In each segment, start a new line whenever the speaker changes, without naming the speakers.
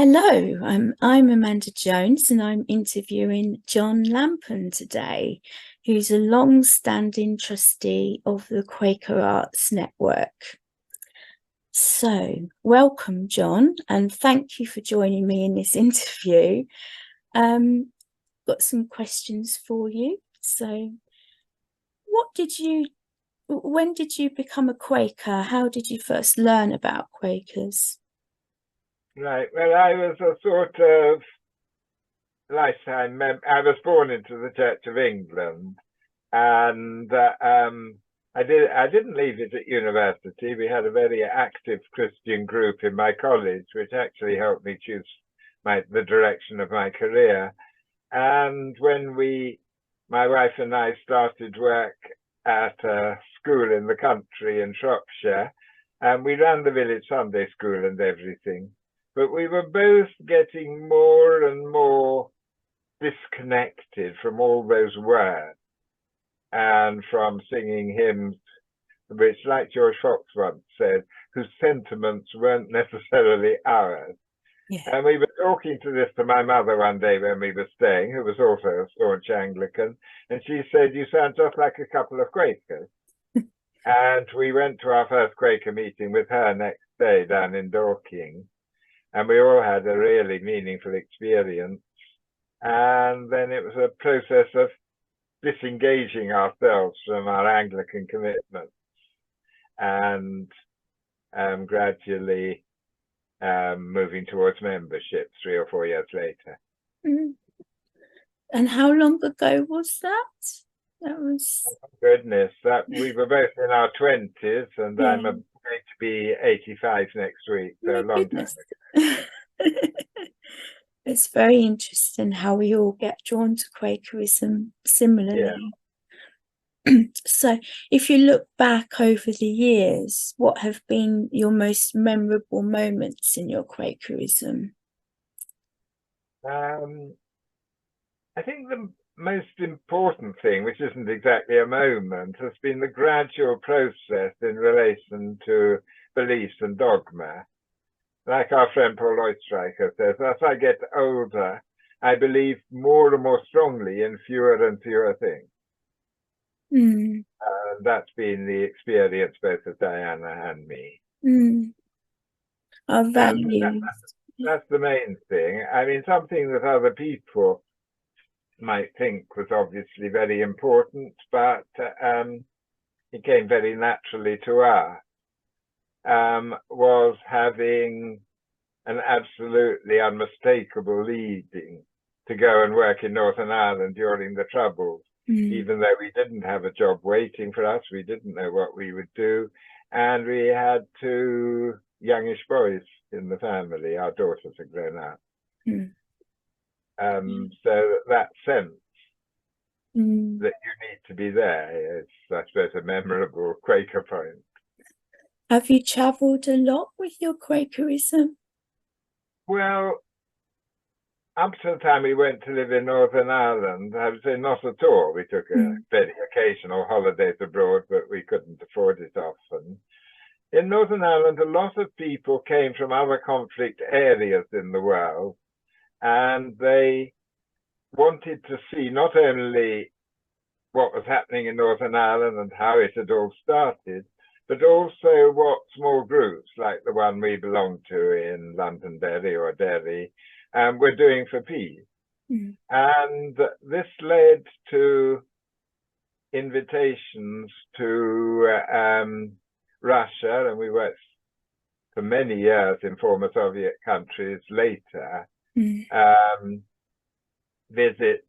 Hello, I'm Amanda Jones and I'm interviewing John Lampen today, who's a long-standing trustee of the Quaker Arts Network. So, welcome, John, and thank you for joining me in this interview. Got some questions for you. So, when did you become a Quaker? How did you first learn about Quakers?
Right. Well, I was a sort of lifetime I was born into the Church of England, and I didn't leave it at university. We had a very active Christian group in my college, which actually helped me choose the direction of my career. And when my wife and I started work at a school in the country in Shropshire, and we ran the village Sunday school and everything. But we were both getting more and more disconnected from all those words and from singing hymns, which, like George Fox once said, whose sentiments weren't necessarily ours.
Yeah.
And we were talking to my mother one day when we were staying, who was also a staunch Anglican, and she said, "You sound just like a couple of Quakers." And we went to our first Quaker meeting with her next day down in Dorking. And we all had a really meaningful experience. And then it was a process of disengaging ourselves from our Anglican commitments and gradually moving towards membership 3 or 4 years later.
Mm. And how long ago was that? That was...
Oh, goodness, we were both in our 20s, and I'm going to be 85 next week, so a long time ago.
It's very interesting how we all get drawn to Quakerism similarly. Yeah. So if you look back over the years, what have been your most memorable moments in your Quakerism?
I think the most important thing, which isn't exactly a moment, has been the gradual process in relation to beliefs and dogma. Like our friend Paul Oistreicher says, as I get older, I believe more and more strongly in fewer and fewer things.
Mm.
That's been the experience both of Diana and me.
Mm. Our values.
That's the main thing. I mean, something that other people might think was obviously very important, but it came very naturally to us, was having an absolutely unmistakable leading to go and work in Northern Ireland during the Troubles. Even though we didn't have a job waiting for us, we didn't know what we would do. And we had 2 youngish boys in the family. Our daughters had grown up. So that sense that you need to be there is, I suppose, a memorable Quaker point.
Have you travelled a lot with your Quakerism?
Well, up to the time we went to live in Northern Ireland, I would say not at all. We took a very occasional holidays abroad, but we couldn't afford it often. In Northern Ireland, a lot of people came from other conflict areas in the world, and they wanted to see not only what was happening in Northern Ireland and how it had all started, but also what small groups like the one we belonged to in Londonderry or Derry were doing for peace. And this led to invitations to Russia, and we worked for many years in former Soviet countries later, visit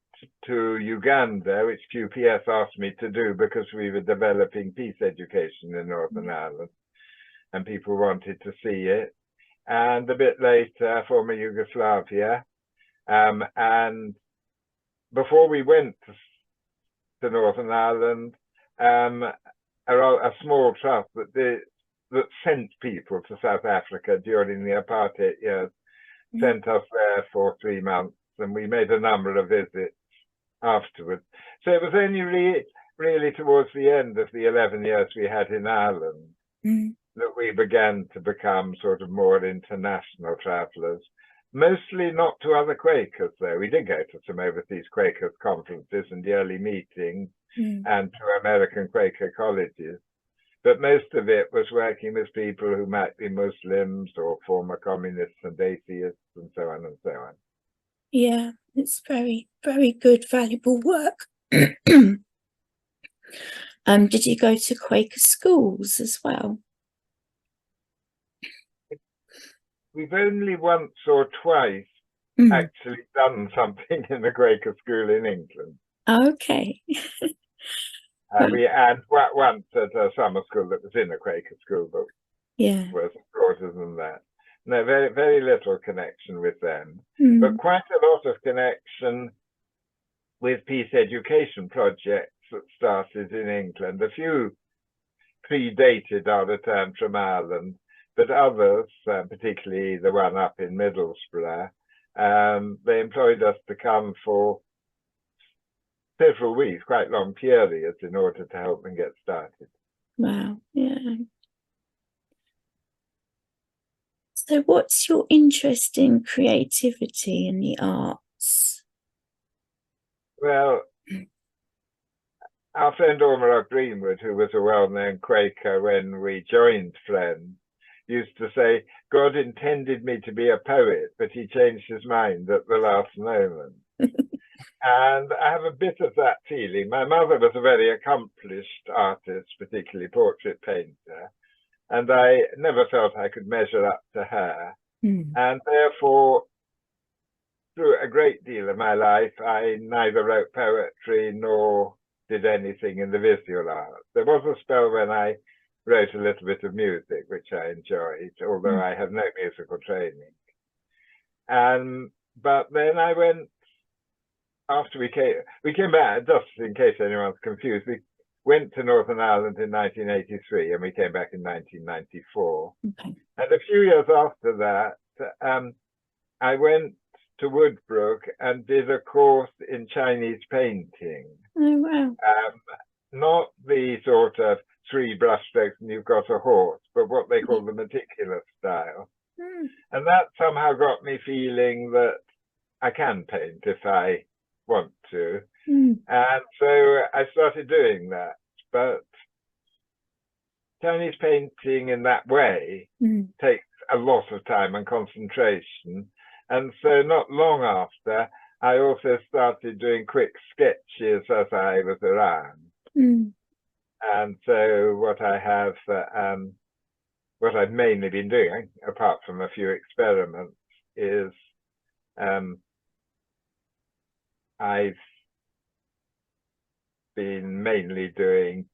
to Uganda, which QPS asked me to do because we were developing peace education in Northern Ireland, and people wanted to see it. And a bit later, former Yugoslavia. And before we went to Northern Ireland, a small trust that sent people to South Africa during the apartheid years sent us there for 3 months, and we made a number of visits afterwards. So it was only really towards the end of the 11 years we had in Ireland that we began to become sort of more international travelers. Mostly not to other Quakers, though. We did go to some overseas Quakers conferences and yearly meetings and to American Quaker colleges. But most of it was working with people who might be Muslims or former communists and atheists and so on and so on.
Yeah, it's very, very good, valuable work. Did you go to Quaker schools as well?
We've only once or twice actually done something in a Quaker school in England.
Okay.
And once at a summer school that was in a Quaker school, but was broader than that. No, very, very little connection with them, but quite a lot of connection with peace education projects that started in England. A few predated our return from Ireland, but others, particularly the one up in Middlesborough, they employed us to come for several weeks, quite long periods, in order to help them get started.
Wow, yeah. So what's your interest in creativity and the arts?
Well, our friend Ormerod Greenwood, who was a well-known Quaker when we joined Friends, used to say, God intended me to be a poet, but he changed his mind at the last moment. And I have a bit of that feeling. My mother was a very accomplished artist, particularly portrait painter, and I never felt I could measure up to her. And therefore, through a great deal of my life, I neither wrote poetry nor did anything in the visual arts. There was a spell when I wrote a little bit of music, which I enjoyed, although I have no musical training. But then I went, after we came back, just in case anyone's confused, we went to Northern Ireland in 1983 and we came back in 1994. And a few years after that, I went to Woodbrooke and did a course in Chinese painting.
Oh, wow.
Not the sort of 3 brushstrokes and you've got a horse, but what they call the meticulous style. And that somehow got me feeling that I can paint if I want to. And so I started doing that. But Chinese painting in that way takes a lot of time and concentration. And so not long after, I also started doing quick sketches as I was around. And so what I've mainly been doing, apart from a few experiments, is I've been mainly doing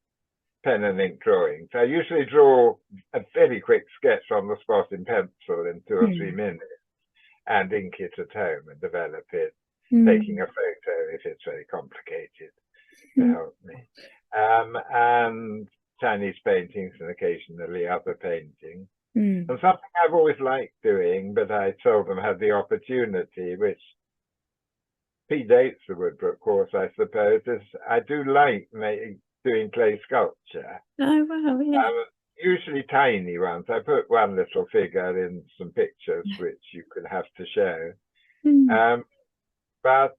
pen and ink drawings. I usually draw a very quick sketch on the spot in pencil in 2 or 3 minutes and ink it at home and develop it, taking a photo if it's very complicated to help me. And Chinese paintings and occasionally other paintings. And something I've always liked doing, but I seldom had the opportunity, which predates the Woodbrooke course, I suppose, is I do like doing clay sculpture.
Oh, wow, yeah.
Usually tiny ones. I put one little figure in some pictures, which you could have to show. But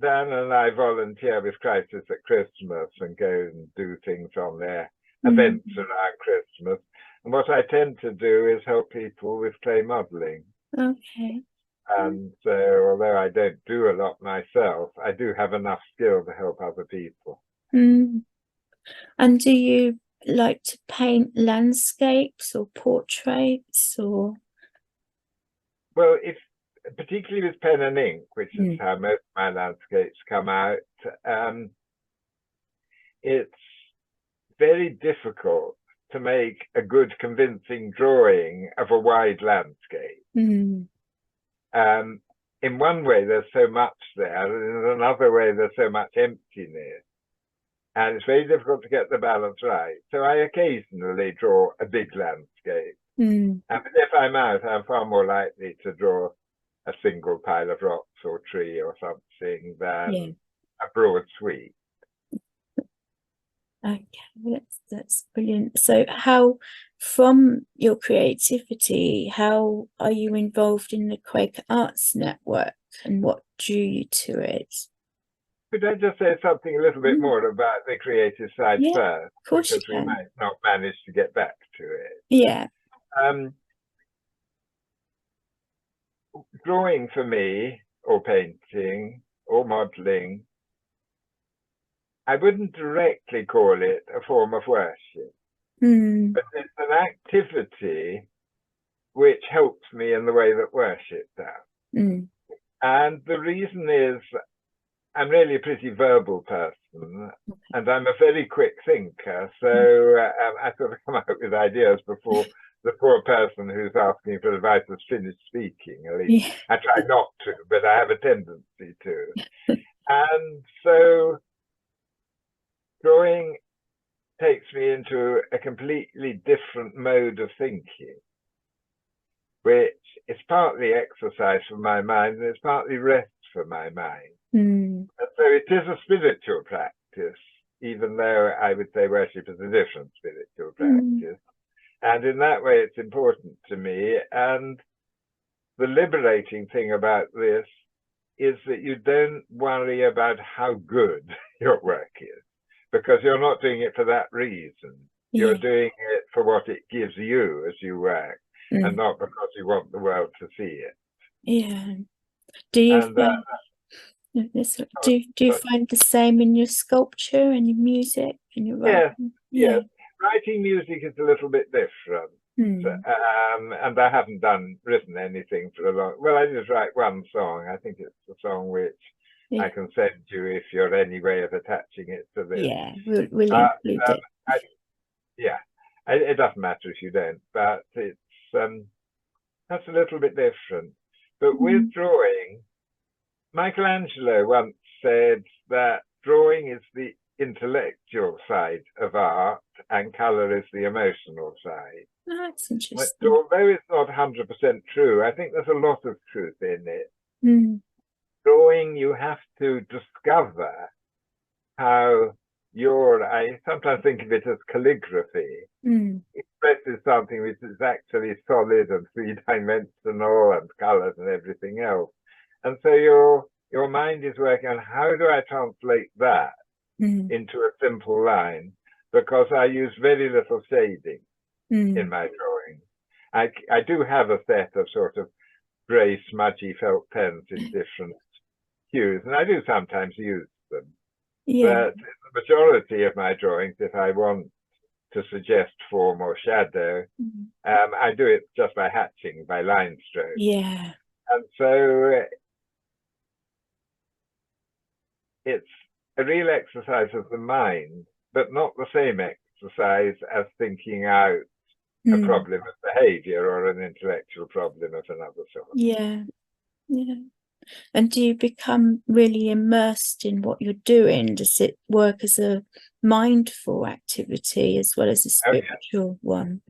Dan and I volunteer with Crisis at Christmas and go and do things on their events around Christmas. And what I tend to do is help people with clay modeling.
Okay.
And so, although I don't do a lot myself, I do have enough skill to help other people.
And do you like to paint landscapes or portraits or?
Well, particularly with pen and ink, which is how most of my landscapes come out, it's very difficult to make a good, convincing drawing of a wide landscape. In one way, there's so much there, and in another way, there's so much emptiness. And it's very difficult to get the balance right. So I occasionally draw a big landscape. And if I'm out, I'm far more likely to draw a single pile of rocks or tree or something than a broad sweep.
Okay, that's brilliant. So how from your creativity, how are you involved in the Quaker Arts Network and what drew you to it?
Could I just say something a little bit more about the creative side first?
Of course
because
you
we
can.
might not manage to get back to it.
Yeah.
Drawing for me, or painting, or modeling, I wouldn't directly call it a form of worship, but it's an activity which helps me in the way that worship does. And the reason is I'm really a pretty verbal person, and I'm a very quick thinker, so I sort of come up with ideas before the poor person who's asking for advice has finished speaking. At least I try not to, but I have a tendency to. And so drawing takes me into a completely different mode of thinking, which is partly exercise for my mind and it's partly rest for my mind. And so it is a spiritual practice, even though I would say worship is a different spiritual practice. And in that way, it's important to me. And the liberating thing about this is that you don't worry about how good your work is, because you're not doing it for that reason. You're doing it for what it gives you as you work, and not because you want the world to see it.
Yeah. Do you find do you find the same in your sculpture and your music and your writing?
Yes. Writing music is a little bit different. And I haven't written anything for a long. Well, I just write one song. I think it's a song which I can send you if you're any way of attaching it to this.
Yeah, we'll include it.
It doesn't matter if you don't, but it's that's a little bit different. But with drawing, Michelangelo once said that drawing is the intellectual side of art and colour is the emotional side.
Oh, that's interesting.
But although it's not 100% true, I think there's a lot of truth in it. Drawing, you have to discover how I sometimes think of it as calligraphy. Expresses something which is actually solid and three-dimensional and colours and everything else. And so your mind is working on how do I translate that into a simple line, because I use very little shading in my drawing. I do have a set of sort of grey smudgy felt pens in different hues, and I do sometimes use them. But the majority of my drawings, if I want to suggest form or shadow, I do it just by hatching, by line stroke. And so it's a real exercise of the mind, but not the same exercise as thinking out a problem of behavior or an intellectual problem of another sort.
And do you become really immersed in what you're doing? Does it work as a mindful activity as well as a spiritual one?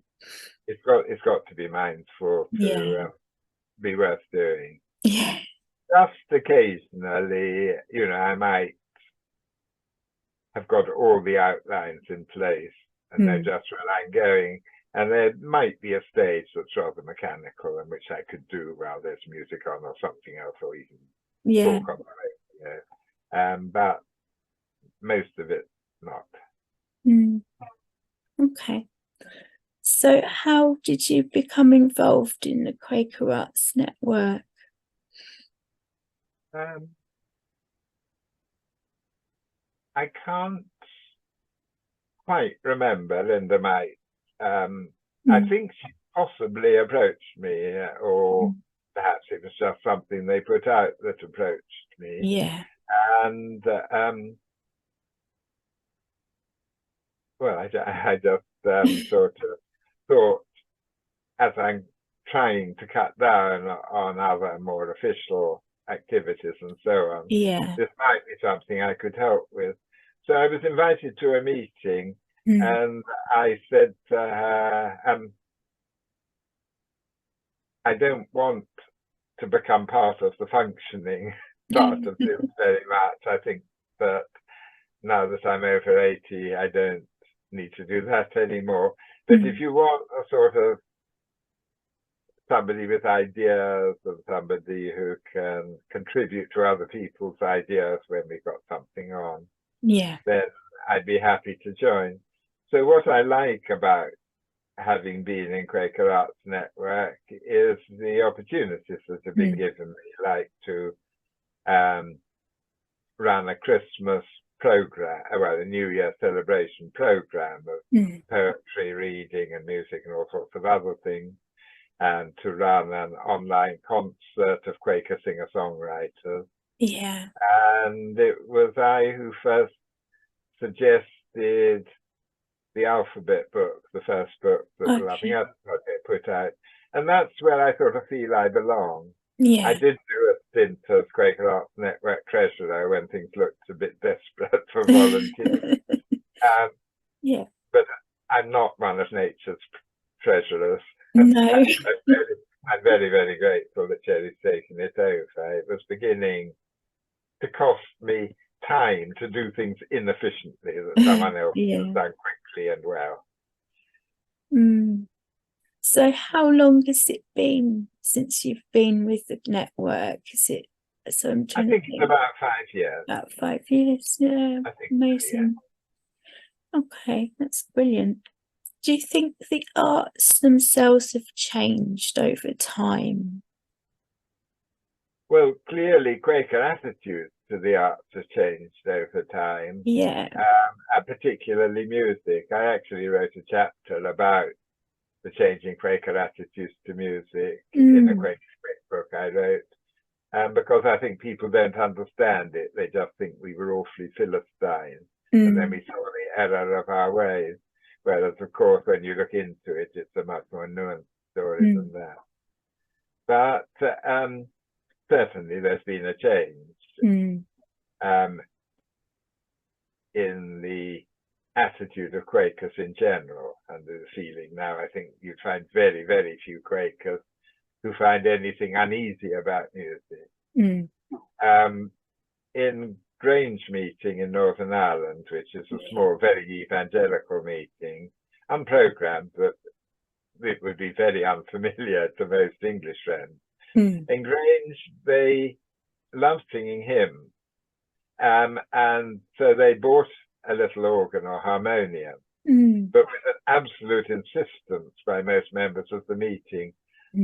It's got to be mindful to be worth doing. Just occasionally, I might have got all the outlines in place and know just where I'm going. And there might be a stage that's rather mechanical in which I could do while there's music on or something else, or even talk on the radio. But most of it not.
Okay. So how did you become involved in the Quaker Arts Network?
I can't quite remember. Linda might. I think she possibly approached me, or perhaps it was just something they put out that approached me. And well, I just sort of thought, as I'm trying to cut down on other more official activities and so on, this might be something I could help with. So I was invited to a meeting, and I said to her, I don't want to become part of the functioning part of this very much. I think that now that I'm over 80, I don't need to do that anymore. But if you want a sort of somebody with ideas and somebody who can contribute to other people's ideas when we've got something on, then I'd be happy to join. So what I like about having been in Quaker Arts Network is the opportunities that have been given me, like to run a Christmas program, well, a New Year celebration program of poetry, reading and music and all sorts of other things, and to run an online concert of Quaker singer-songwriters.
Yeah.
And it was I who first suggested the alphabet book, the first book that the Lampen Project put out. And that's where I sort of feel I belong.
Yeah.
I did do a stint as Quaker Arts Network treasurer when things looked a bit desperate for volunteers.
Yeah.
But I'm not one of nature's treasurers.
No.
I'm very, very grateful that Jerry's taken it over. It was beginning to cost me time to do things inefficiently that someone else has done quickly and well.
So how long has it been since you've been with the network? Is it, so I'm trying
I think it's about 5 years.
About 5 years, yeah.
I think
amazing. So, yeah. Okay, that's brilliant. Do you think the arts themselves have changed over time?
Well, clearly Quaker attitudes to the arts have changed over time.
Yeah.
And particularly music. I actually wrote a chapter about the changing Quaker attitudes to music in a Quaker book I wrote. Because I think people don't understand it. They just think we were awfully Philistine. And then we saw the error of our ways. Whereas, of course, when you look into it, it's a much more nuanced story than that. But certainly there's been a change in the attitude of Quakers in general, and the feeling now. I think you'd find very, very few Quakers who find anything uneasy about music. In Grange meeting in Northern Ireland, which is a small, very evangelical meeting, unprogrammed, but it would be very unfamiliar to most English friends. In Grange, they loved singing hymns, and so they bought a little organ or harmonium, but with an absolute insistence by most members of the meeting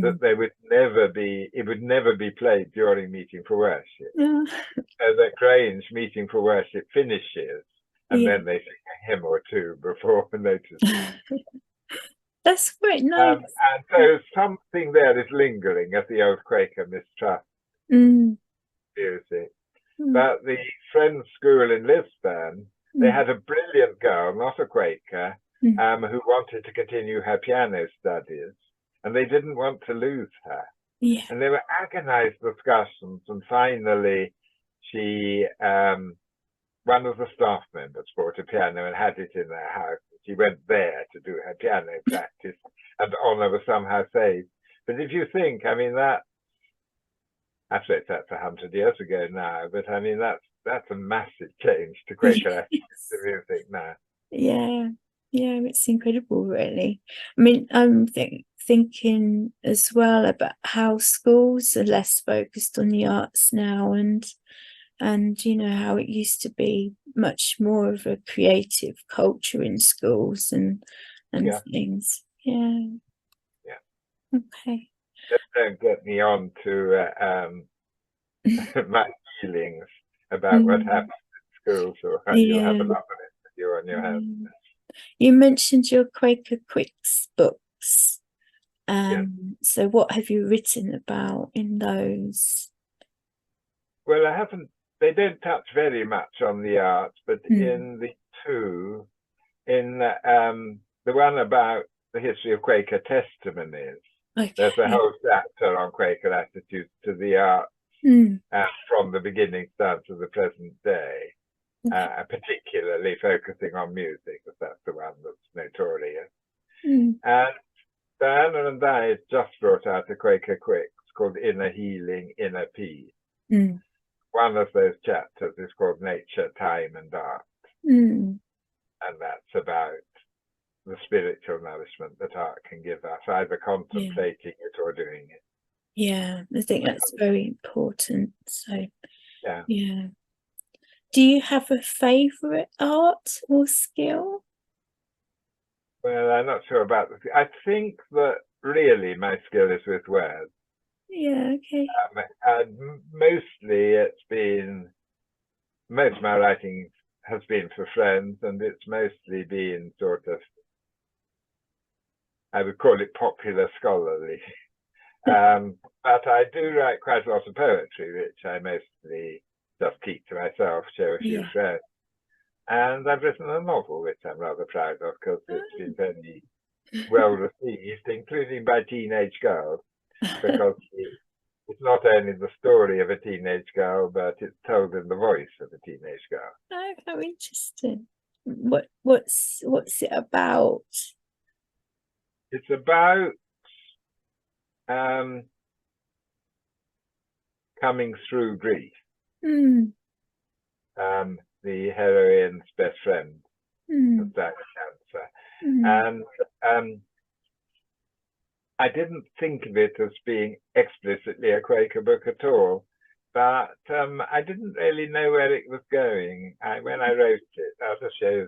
that they would never be, it would never be played during meeting for worship. So that Grange meeting for worship finishes, and then they sing a hymn or two before noticing.
That's quite nice.
And so something there is lingering of the old Quaker mistrust music. But the Friends School in Lisbon, they had a brilliant girl, not a Quaker, who wanted to continue her piano studies, and they didn't want to lose her. And there were agonized discussions, and finally she, one of the staff members bought a piano and had it in their house. She went there to do her piano practice, and honour was somehow saved. But if you think, I mean, that, I suppose that's 100 years ago now, but I mean, that's a massive change to Quaker attitudes to music now.
Yeah, it's incredible, really. I mean, I'm thinking as well about how schools are less focused on the arts now, and you know how it used to be much more of a creative culture in schools and things. Okay.
Just don't get me on to my feelings about what happens in schools, or you'll have a lot of it with you on your hands.
You mentioned your Quaker Quicks books. So what have you written about in those?
Well, I haven't, they don't touch very much on the arts, but in the two, in the one about the history of Quaker testimonies, there's a whole chapter on Quaker attitudes to the arts from the beginning down to the present day, particularly focusing on music, because that's the one that's notorious. And Diana and I just brought out a Quaker Quicks called Inner Healing, Inner Peace. One of those chapters is called Nature, Time and Art. And that's about the spiritual nourishment that art can give us, either contemplating it or doing it.
Yeah, I think that's very important. So,
Yeah.
yeah. Do you have a favourite art or skill?
Well, I'm not sure about this. I think that really my skill is with words.
Yeah, okay.
And mostly it's been, most of my writing has been for friends, and it's mostly been sort of, I would call it popular scholarly. But I do write quite a lot of poetry, which I mostly just keep to myself, show a few
Yeah.
friends. And I've written a novel, which I'm rather proud of, because it's been very well received, including by teenage girls, because it's not only the story of a teenage girl, but it's told in the voice of a teenage girl.
Oh, how interesting. What's it about?
It's about coming through grief.
Mm.
The heroine's best friend has died of cancer. And I didn't think of it as being explicitly a Quaker book at all, but I didn't really know where it was going. When I wrote it, I'll just show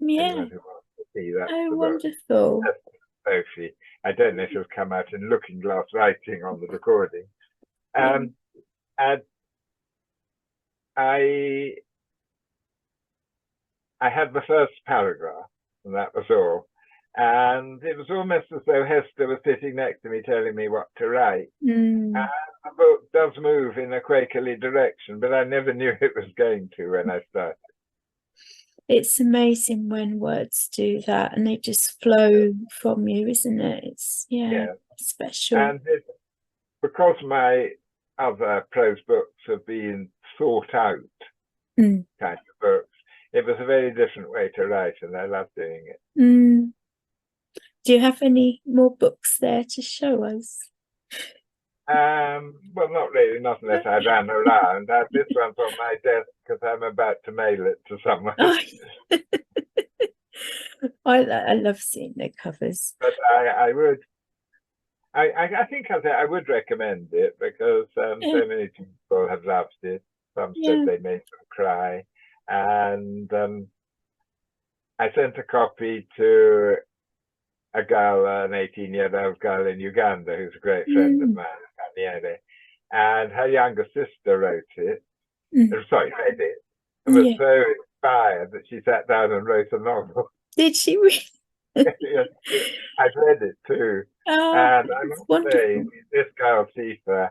anyone who wants to see that.
Oh, wonderful.
Sophie. I don't know if it'll come out in looking glass writing on the recording. And I had the first paragraph, and that was all. And it was almost as though Hester was sitting next to me telling me what to write. And the book does move in a Quakerly direction, but I never knew it was going to when I started.
It's amazing when words do that, and they just flow from you, isn't it? It's special.
And because my other prose books have been thought out kind of books, it was a very different way to write, and I love doing it.
Do you have any more books there to show us?
Well, not really, not unless I ran around. This one's on my desk because I'm about to mail it to someone.
I love seeing the covers.
But I think I would recommend it because so many people have loved it. Some said they made them cry. And I sent a copy to a girl, an 18-year-old girl in Uganda, who's a great friend of mine, and her younger sister wrote it. Sorry, read it. And was so inspired that she sat down and wrote a novel.
Did she read?
Yes, I've read it too. And I must say, this girl, Sifa,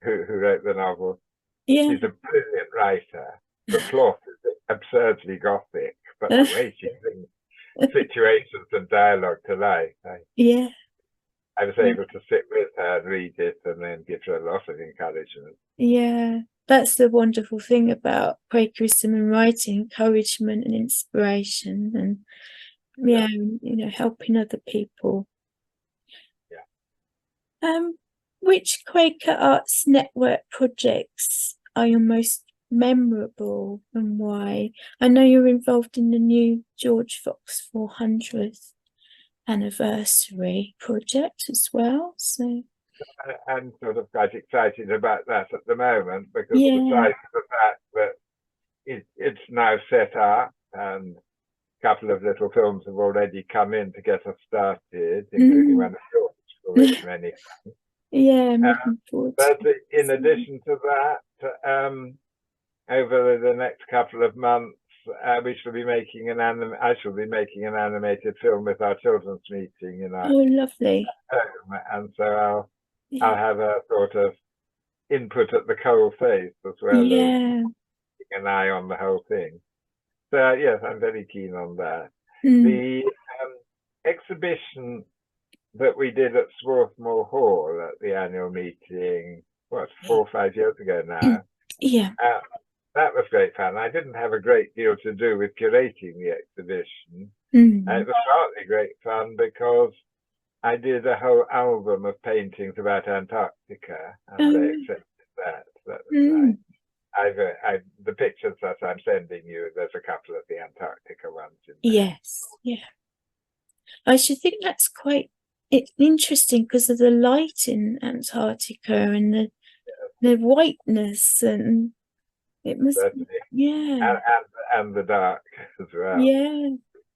who wrote the novel, she's a brilliant writer. The plot is absurdly gothic, but the way she brings situations and dialogue to life. I was able to sit with her and read it and then give her a lot of encouragement.
Yeah, that's the wonderful thing about Quakerism and writing, encouragement and inspiration, and helping other people. Which Quaker Arts Network projects are your most memorable and why? I know you're involved in the new George Fox 400th anniversary project as well, so
I'm sort of quite excited about that at the moment because besides the fact that it's now set up and a couple of little films have already come in to get us started, including one of yours for which many
I'm looking forward
but in addition to that, over the next couple of months, we shall be making I shall be making an animated film with our children's meeting in our
lovely
home, and so I'll have a sort of input at the coal face as well as keeping an eye on the whole thing. So yes, I'm very keen on that. The exhibition that we did at Swarthmore Hall at the annual meeting, 4 or 5 years ago now. That was great fun. I didn't have a great deal to do with curating the exhibition. It was partly great fun because I did a whole album of paintings about Antarctica, and they accepted that. That was nice. The pictures that I'm sending you, there's a couple of the Antarctica ones in there.
I should think that's quite interesting because of the light in Antarctica and the whiteness, and it must
Certainly.
yeah.
And the dark as well.
Yeah.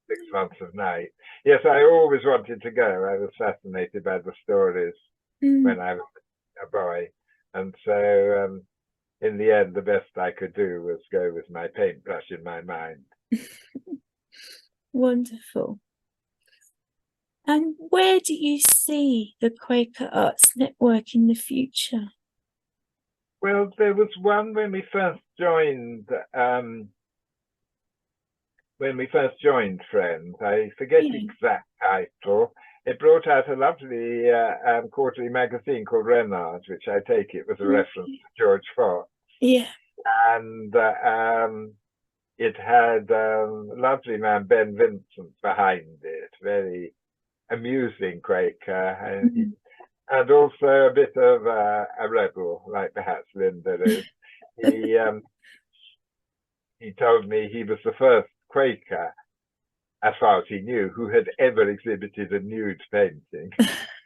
6 months of night. Yes, I always wanted to go. I was fascinated by the stories when I was a boy. And so in the end, the best I could do was go with my paintbrush in my mind.
Wonderful. And where do you see the Quaker Arts Network in the future?
Well, there was one when we first joined Friends. I forget the exact title. It brought out a lovely quarterly magazine called Renard, which I take it was a reference to George Fox.
Yeah.
And it had lovely man Ben Vincent behind it, very amusing Quaker, and also a bit of a rebel, like perhaps Linda is. He told me he was the first Quaker, as far as he knew, who had ever exhibited a nude painting.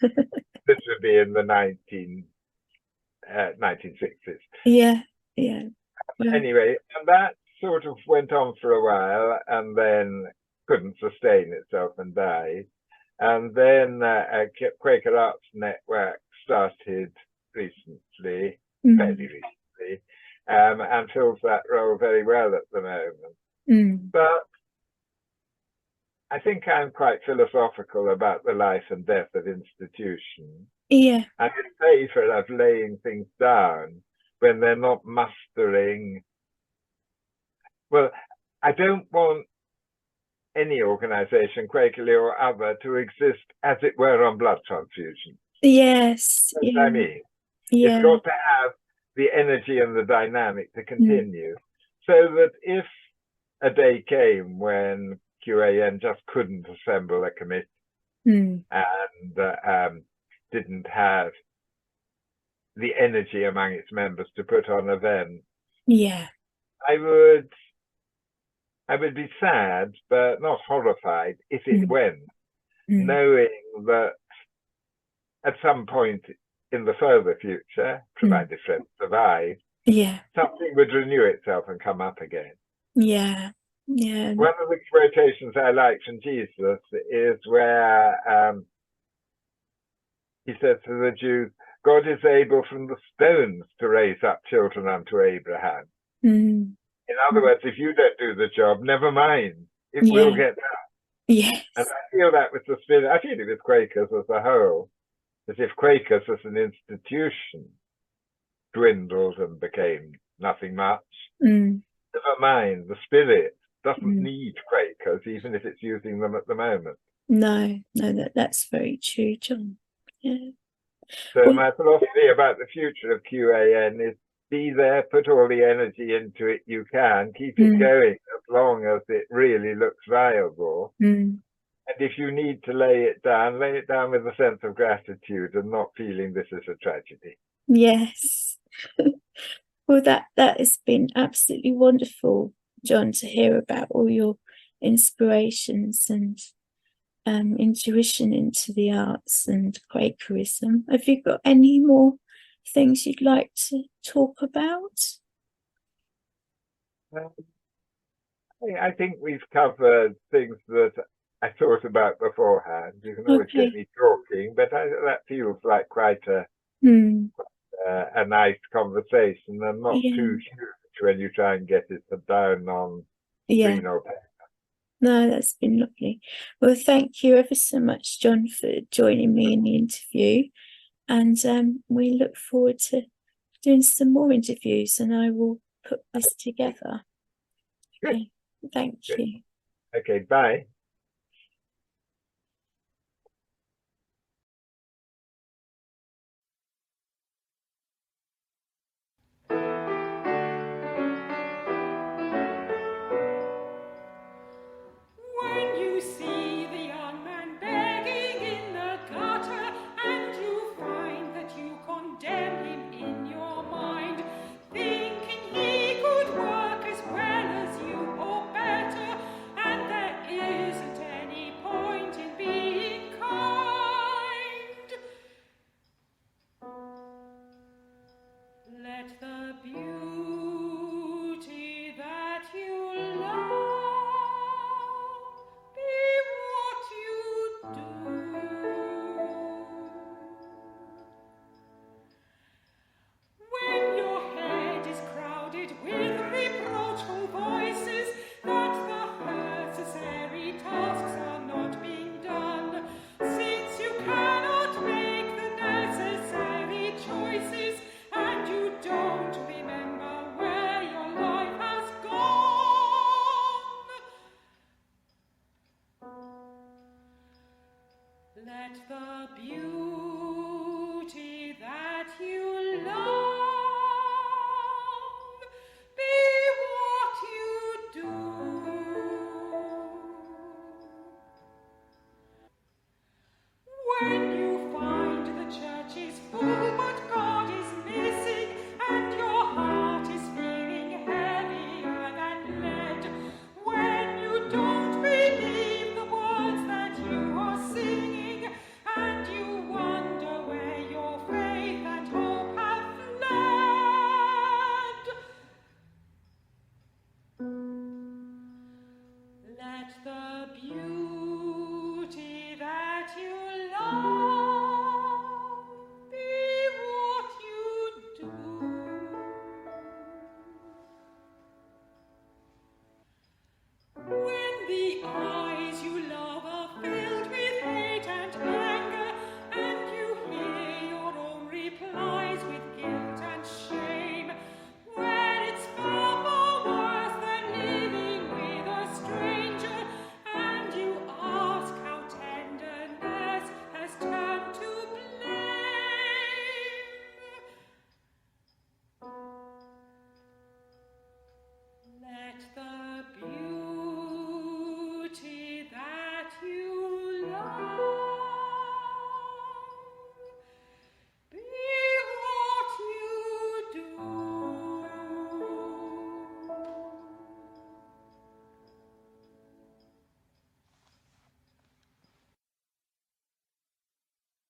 This would be in the 1960s.
Yeah, yeah.
Anyway, and that sort of went on for a while and then couldn't sustain itself and died. And then Quaker Arts Network started recently, fairly recently, and fills that role very well at the moment. But I think I'm quite philosophical about the life and death of institutions.
Yeah.
I'm in favor of laying things down when they're not mustering. Well, I don't want any organization, Quakerly or other, to exist as it were on blood transfusion.
Yes.
That's what I mean.
Yeah.
It's got to have the energy and the dynamic to continue. So that if a day came when QAN just couldn't assemble a committee and didn't have the energy among its members to put on events, I would be sad, but not horrified if it went, knowing that at some point in the further future, provided friends survive, something would renew itself and come up again.
Yeah.
One of the quotations I like from Jesus is where he says to the Jews, God is able from the stones to raise up children unto Abraham. In other words, if you don't do the job, never mind. It will get done.
Yes.
And I feel that with the spirit. I feel it with Quakers as a whole. As if Quakers as an institution dwindled and became nothing much. Never mind, the spirit doesn't need Quakers, even if it's using them at the moment.
No, that's very true, John. Yeah.
So my philosophy about the future of QAN is be there, put all the energy into it you can, keep it going as long as it really looks viable. And if you need to lay it down with a sense of gratitude and not feeling this is a tragedy.
Yes. Well, that has been absolutely wonderful, John, to hear about all your inspirations and intuition into the arts and Quakerism. Have you got any more things you'd like to talk about?
I think we've covered things that I thought about beforehand. You can always get me talking, but that feels like quite a nice conversation and not too huge when you try and get it down on screen or paper.
No, that's been lovely. Well, thank you ever so much, John, for joining me in the interview. And we look forward to doing some more interviews, and I will put this together. Okay, thank you.
Okay, bye.
Is let the